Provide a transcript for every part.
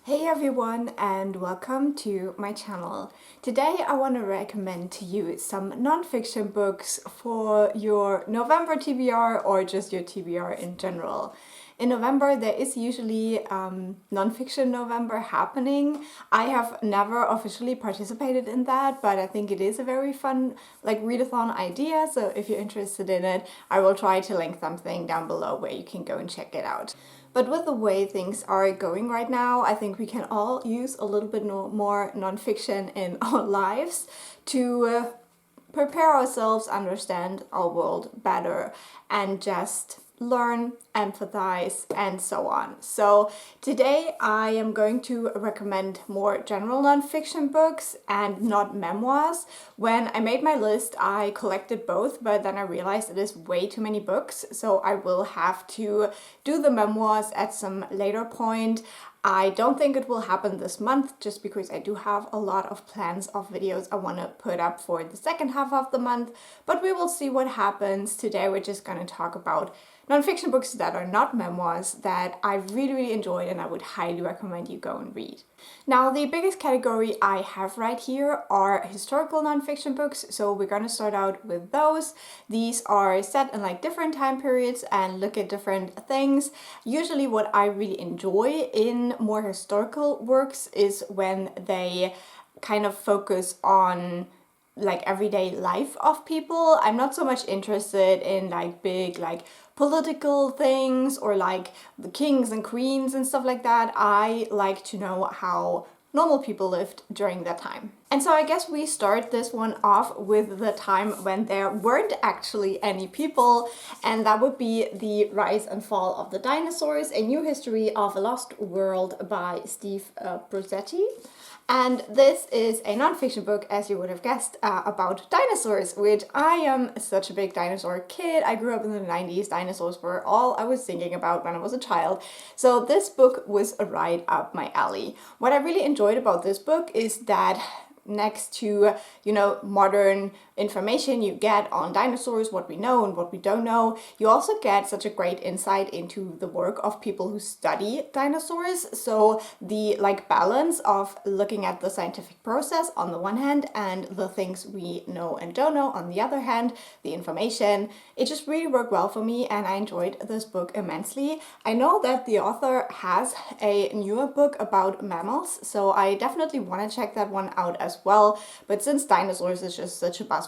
Hey everyone and welcome to my channel. Today I want to recommend to you some non-fiction books for your November TBR or just your TBR in general. In November there is usually non-fiction November happening. I have never officially participated in that, but I think it is a very fun readathon idea, so if you're interested in it I will try to link something down below where you can go and check it out. But with the way things are going right now, I think we can all use a little bit more nonfiction in our lives to prepare ourselves, understand our world better, and just learn, empathize, and so on. So today I am going to recommend more general nonfiction books and not memoirs. When I made my list, I collected both, but then I realized it is way too many books, so I will have to do the memoirs at some later point. I don't think it will happen this month just because I do have a lot of plans of videos I want to put up for the second half of the month, but we will see what happens. Today we're just going to talk about nonfiction books that are not memoirs that I really enjoyed and I would highly recommend you go and read. Now, the biggest category I have right here are historical nonfiction books, so we're going to start out with those. These are set in different time periods and look at different things. Usually what I really enjoy in more historical works is when they kind of focus on everyday life of people. I'm not so much interested in big political things or the kings and queens and stuff like that. I like to know how normal people lived during that time. And so I guess we start this one off with the time when there weren't actually any people, and that would be The Rise and Fall of the Dinosaurs, A New History of a Lost World by Steve Brusatte. And this is a non-fiction book, as you would have guessed, about dinosaurs, which I am such a big dinosaur kid. I grew up in the 90s. Dinosaurs were all I was thinking about when I was a child. So this book was right up my alley. What I really enjoyed about this book is that next to, modern information you get on dinosaurs, what we know and what we don't know, you also get such a great insight into the work of people who study dinosaurs. So the balance of looking at the scientific process on the one hand and the things we know and don't know on the other hand, the information, it just really worked well for me and I enjoyed this book immensely. I know that the author has a newer book about mammals, so I definitely want to check that one out as well, but since dinosaurs is just such a buzzword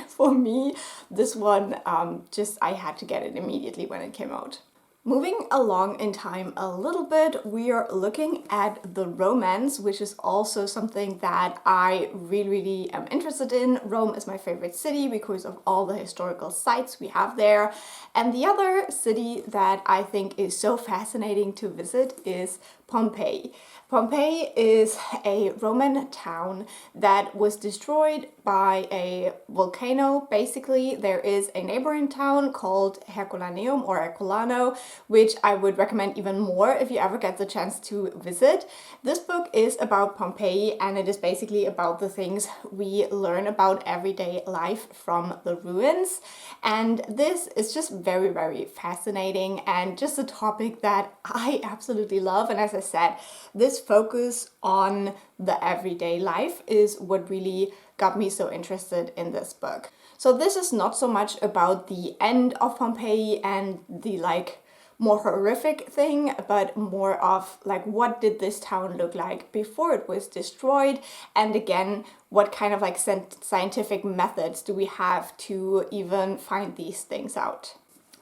for me, this one I had to get it immediately when it came out. Moving along in time a little bit, we are looking at the Romance, which is also something that I really am interested in. Rome is my favorite city because of all the historical sites we have there. And the other city that I think is so fascinating to visit is Pompeii. Pompeii is a Roman town that was destroyed by a volcano. Basically, there is a neighboring town called Herculaneum or Herculano, which I would recommend even more if you ever get the chance to visit. This book is about Pompeii and it is basically about the things we learn about everyday life from the ruins. And this is just very fascinating and just a topic that I absolutely love. And as I said, this focus on the everyday life is what really got me so interested in this book. So this is not so much about the end of Pompeii and the more horrific thing, but more of what did this town look like before it was destroyed, and again, what kind of scientific methods do we have to even find these things out.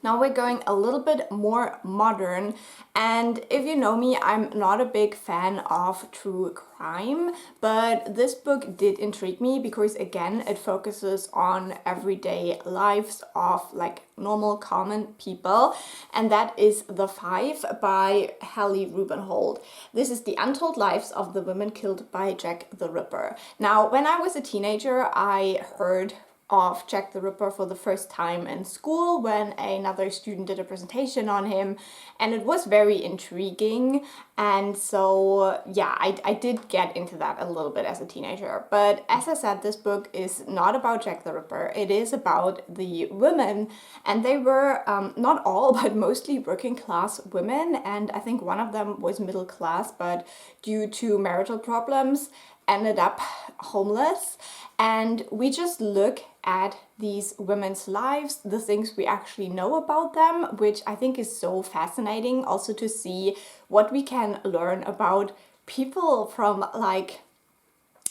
Now we're going a little bit more modern, and if you know me, I'm not a big fan of true crime, but this book did intrigue me because again, it focuses on everyday lives of normal common people, and that is The Five by Hallie Rubenhold. This is the untold lives of the women killed by Jack the Ripper. Now, when I was a teenager, I heard of Jack the Ripper for the first time in school when another student did a presentation on him, and it was very intriguing. And so, yeah, I did get into that a little bit as a teenager. But as I said, this book is not about Jack the Ripper. It is about the women, and they were not all, but mostly working class women. And I think one of them was middle class, but due to marital problems, ended up homeless. And we just look at these women's lives, the things we actually know about them, which I think is so fascinating also to see what we can learn about people from like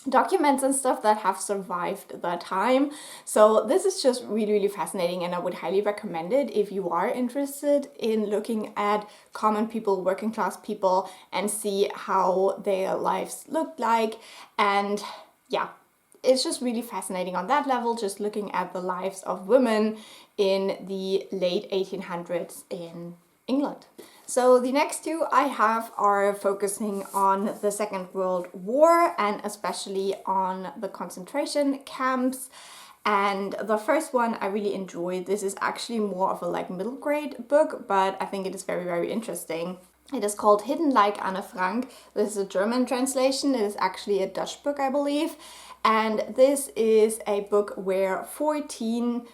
documents and stuff that have survived the time. So this is just really, really fascinating, and I would highly recommend it if you are interested in looking at common people, working class people, and see how their lives looked like. And yeah, it's just really fascinating on that level, just looking at the lives of women in the late 1800s in England. So the next two I have are focusing on the Second World War, and especially on the concentration camps. And the first one I really enjoyed. This is actually more of a like middle grade book, but I think it is very, very interesting. It is called Hidden Like Anne Frank. This is a German translation. It is actually a Dutch book, I believe. And this is a book where 14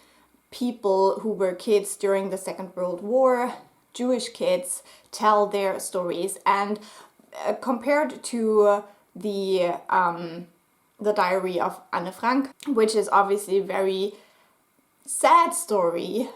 people who were kids during the Second World War, Jewish kids, tell their stories. And compared to the Diary of Anne Frank, which is obviously a very sad story,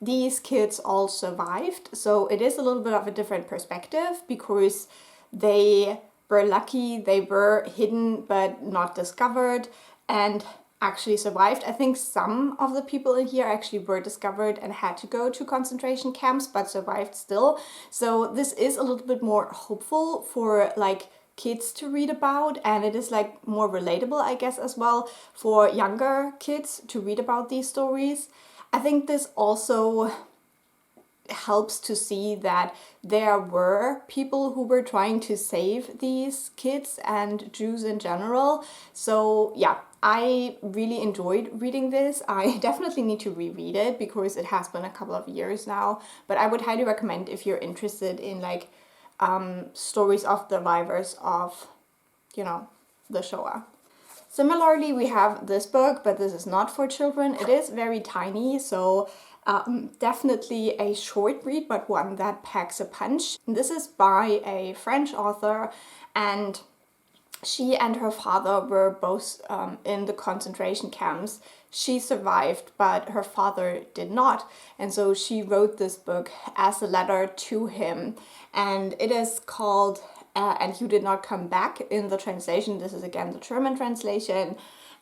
these kids all survived. So it is a little bit of a different perspective because they were lucky, they were hidden but not discovered, and actually survived. I think some of the people in here actually were discovered and had to go to concentration camps but survived still. So this is a little bit more hopeful for like kids to read about, and it is like more relatable, I guess, as well for younger kids to read about these stories. I think this also helps to see that there were people who were trying to save these kids and Jews in general. So yeah, I really enjoyed reading this. I definitely need to reread it because it has been a couple of years now, but I would highly recommend if you're interested in like stories of the survivors of, you know, the Shoah. Similarly, we have this book, but this is not for children. It is very tiny, so definitely a short read, but one that packs a punch. This is by a French author, and she and her father were both in the concentration camps. She survived, but her father did not. And so she wrote this book as a letter to him. And it is called And You Did Not Come Back in the translation. This is again the German translation.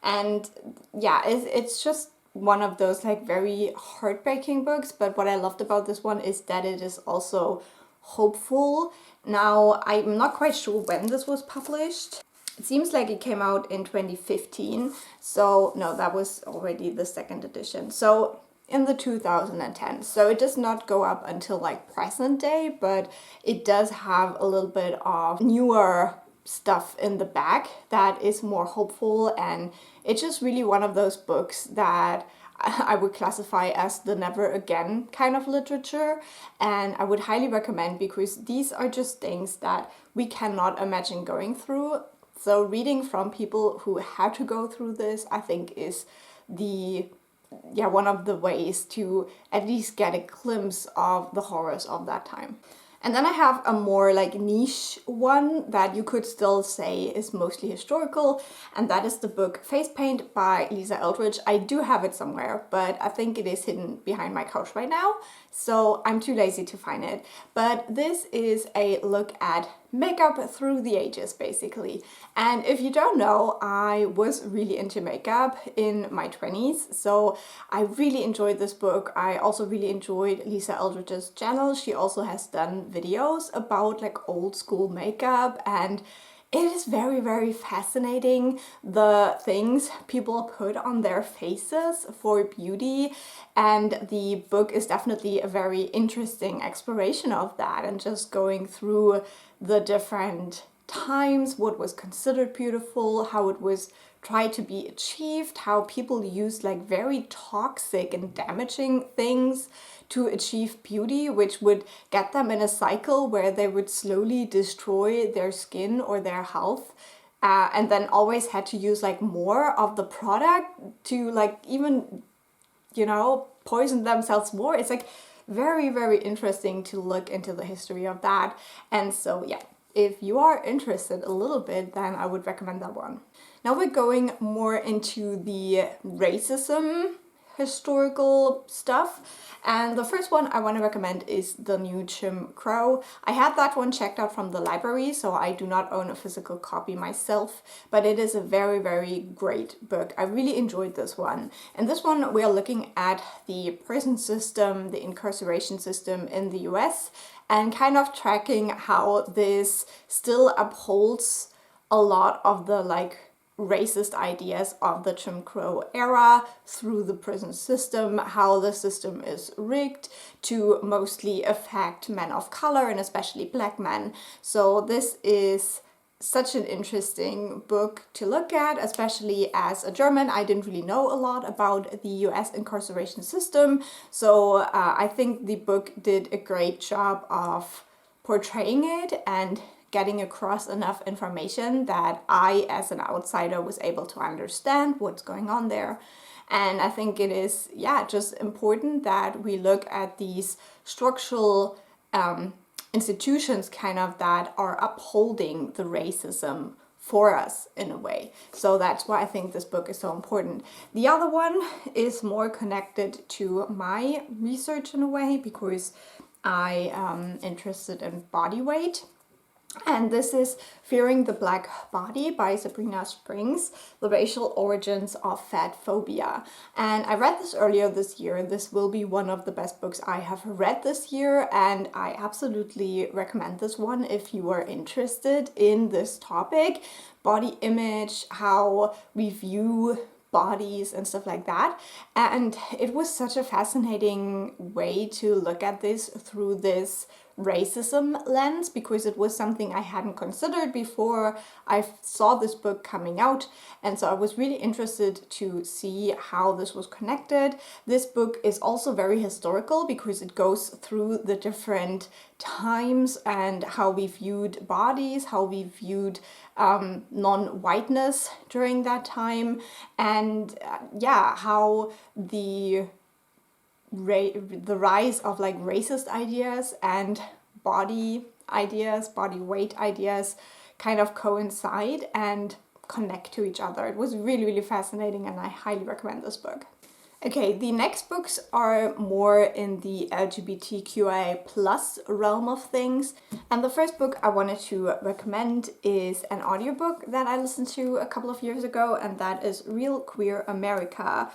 And yeah, it's just one of those like very heartbreaking books. But what I loved about this one is that it is also hopeful. Now, I'm not quite sure when this was published. It seems like it came out in 2015, so no, that was already the second edition. So in the 2010s. So it does not go up until like present day, but it does have a little bit of newer stuff in the back that is more hopeful, and it's just really one of those books that I would classify as the never again kind of literature, and I would highly recommend because these are just things that we cannot imagine going through. So reading from people who had to go through this, I think is one of the ways to at least get a glimpse of the horrors of that time. And then I have a more like niche one that you could still say is mostly historical, and that is the book Face Paint by Lisa Eldridge. I do have it somewhere, but I think it is hidden behind my couch right now, so I'm too lazy to find it. But this is a look at makeup through the ages, basically. And if you don't know, I was really into makeup in my 20s, so I really enjoyed this book. I also really enjoyed Lisa Eldridge's channel. She also has done videos about like old school makeup, and it is very, very fascinating the things people put on their faces for beauty, and the book is definitely a very interesting exploration of that and just going through the different times, what was considered beautiful, how it was tried to be achieved, how people used like very toxic and damaging things to achieve beauty, which would get them in a cycle where they would slowly destroy their skin or their health, and then always had to use like more of the product to like even, you know, poison themselves more. It's like very, very interesting to look into the history of that. And so yeah, if you are interested a little bit, then I would recommend that one. Now we're going more into the racism historical stuff. And the first one I want to recommend is The New Jim Crow. I had that one checked out from the library, so I do not own a physical copy myself, but it is a very, very great book. I really enjoyed this one. And this one, we are looking at the prison system, the incarceration system in the US, and kind of tracking how this still upholds a lot of the like racist ideas of the Jim Crow era through the prison system, how the system is rigged to mostly affect men of color and especially black men. So this is such an interesting book to look at, especially as a German. I didn't really know a lot about the US incarceration system, so I think the book did a great job of portraying it and getting across enough information that I, as an outsider, was able to understand what's going on there. And I think it is, yeah, just important that we look at these structural institutions kind of that are upholding the racism for us in a way. So that's why I think this book is so important. The other one is more connected to my research in a way because I am interested in body weight. And this is Fearing the Black Body by Sabrina Springs, The Racial Origins of Fat Phobia. And I read this earlier this year. This will be one of the best books I have read this year, and I absolutely recommend this one if you are interested in this topic, body image, how we view bodies and stuff like that. And it was such a fascinating way to look at this through this racism lens, because it was something I hadn't considered before I saw this book coming out, and so I was really interested to see how this was connected. This book is also very historical because it goes through the different times and how we viewed bodies, how we viewed non-whiteness during that time, and yeah, how the rise of like racist ideas and body ideas, body weight ideas kind of coincide and connect to each other. It was really, really fascinating, and I highly recommend this book. Okay, the next books are more in the LGBTQIA plus realm of things. And the first book I wanted to recommend is an audiobook that I listened to a couple of years ago, and that is Real Queer America.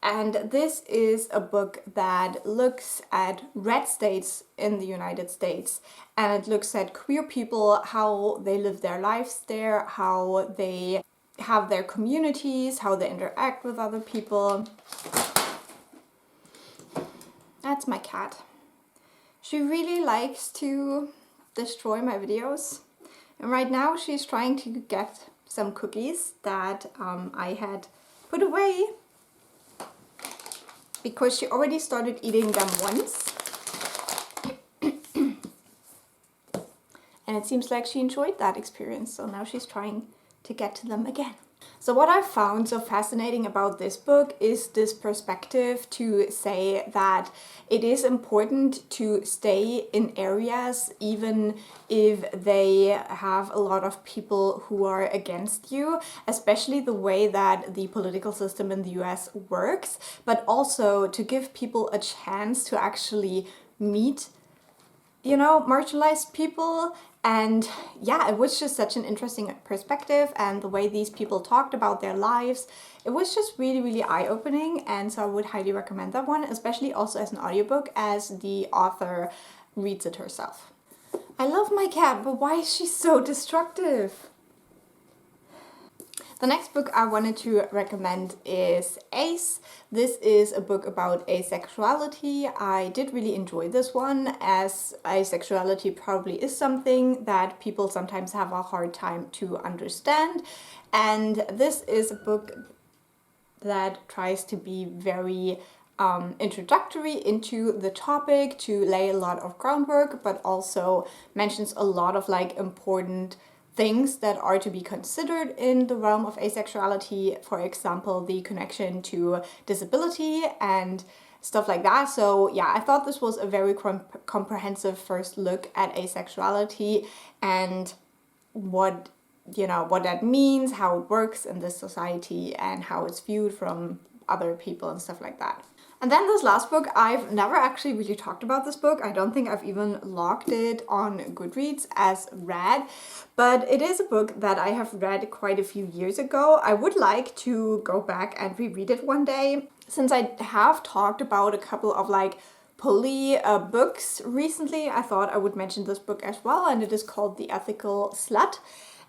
And this is a book that looks at red states in the United States, and it looks at queer people, how they live their lives there, how they have their communities, how they interact with other people. That's my cat. She really likes to destroy my videos, and right now she's trying to get some cookies that I had put away, because she already started eating them once. And it seems like she enjoyed that experience, so now she's trying to get to them again. So what I found so fascinating about this book is this perspective to say that it is important to stay in areas even if they have a lot of people who are against you, especially the way that the political system in the US works, but also to give people a chance to actually meet, you know, marginalized people. And yeah, it was just such an interesting perspective, and the way these people talked about their lives, it was just really, really eye-opening, and so I would highly recommend that one, especially also as an audiobook, as the author reads it herself. I love my cat, but why is she so destructive? The next book I wanted to recommend is Ace. This is a book about asexuality. I did really enjoy this one, as asexuality probably is something that people sometimes have a hard time to understand. And this is a book that tries to be very introductory into the topic, to lay a lot of groundwork, but also mentions a lot of like important things that are to be considered in the realm of asexuality. For example, the connection to disability and stuff like that. So yeah, I thought this was a very comprehensive first look at asexuality and what that means, how it works in this society, and how it's viewed from other people and stuff like that. And then this last book, I've never actually really talked about this book. I don't think I've even logged it on Goodreads as read, but it is a book that I have read quite a few years ago. I would like to go back and reread it one day. Since I have talked about a couple of like poly books recently, I thought I would mention this book as well, and it is called The Ethical Slut.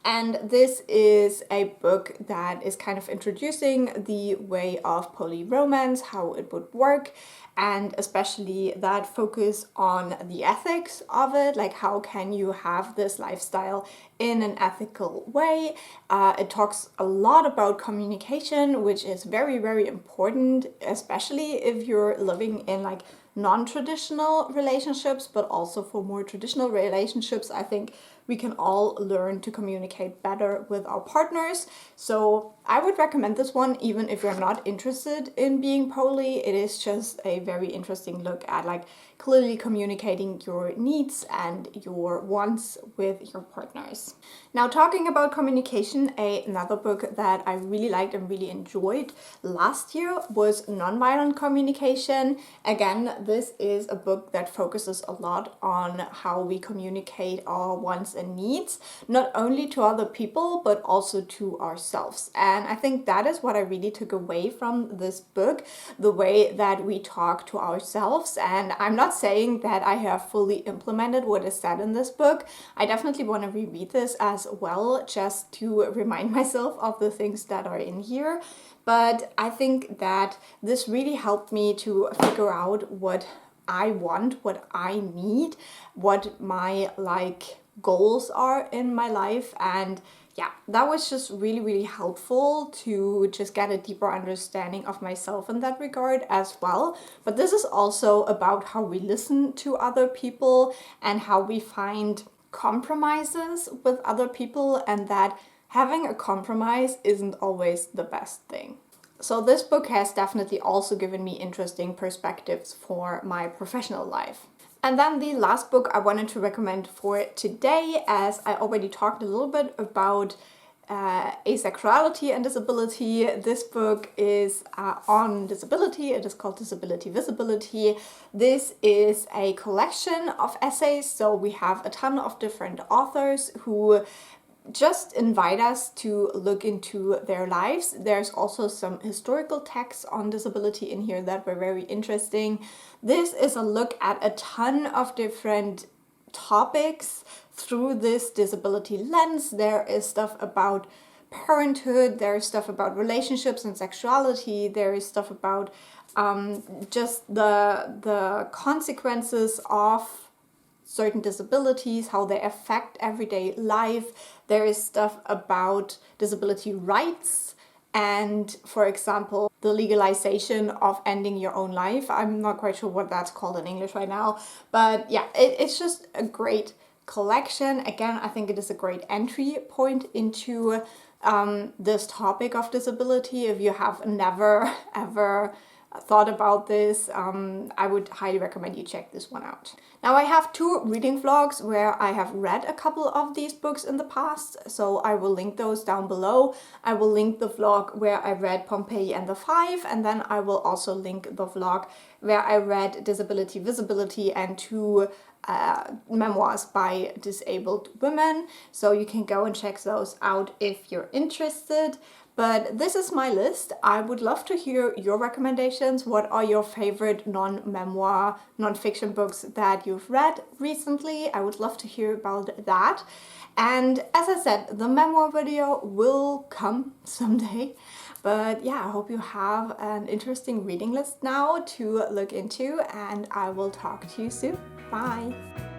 And this is a book that is kind of introducing the way of poly romance, how it would work, and especially that focus on the ethics of it, like how can you have this lifestyle in an ethical way. It talks a lot about communication, which is very, very important, especially if you're living in like non-traditional relationships, but also for more traditional relationships. I think we can all learn to communicate better with our partners. So I would recommend this one, even if you're not interested in being poly. It is just a very interesting look at like clearly communicating your needs and your wants with your partners. Now, talking about communication, another book that I really liked and really enjoyed last year was Nonviolent Communication. Again, this is a book that focuses a lot on how we communicate our wants and needs, not only to other people, but also to ourselves. And I think that is what I really took away from this book, the way that we talk to ourselves. And I'm not saying that I have fully implemented what is said in this book. I definitely want to reread this as well, just to remind myself of the things that are in here. But I think that this really helped me to figure out what I want, what I need, what my goals are in my life. And yeah, that was just really, really helpful to just get a deeper understanding of myself in that regard as well. But this is also about how we listen to other people and how we find compromises with other people, and that having a compromise isn't always the best thing. So this book has definitely also given me interesting perspectives for my professional life. And then the last book I wanted to recommend for today, as I already talked a little bit about asexuality and disability. This book is on disability. It is called Disability Visibility. This is a collection of essays, so we have a ton of different authors who just invite us to look into their lives. There's also some historical texts on disability in here that were very interesting. This is a look at a ton of different topics through this disability lens. There is stuff about parenthood, there is stuff about relationships and sexuality, there is stuff about just the consequences of certain disabilities, how they affect everyday life. There is stuff about disability rights and, for example, the legalization of ending your own life. I'm not quite sure what that's called in English right now, but yeah, it's just a great collection. Again, I think it is a great entry point into this topic of disability. If you have never ever thought about this, I would highly recommend you check this one out. Now, I have two reading vlogs where I have read a couple of these books in the past, so I will link those down below. I will link the vlog where I read Pompeii and the Five, and then I will also link the vlog where I read Disability, Visibility and 2 memoirs by disabled women. So you can go and check those out if you're interested. But this is my list. I would love to hear your recommendations. What are your favorite non-memoir, non-fiction books that you've read recently? I would love to hear about that. And as I said, the memoir video will come someday. But yeah, I hope you have an interesting reading list now to look into, and I will talk to you soon. Bye!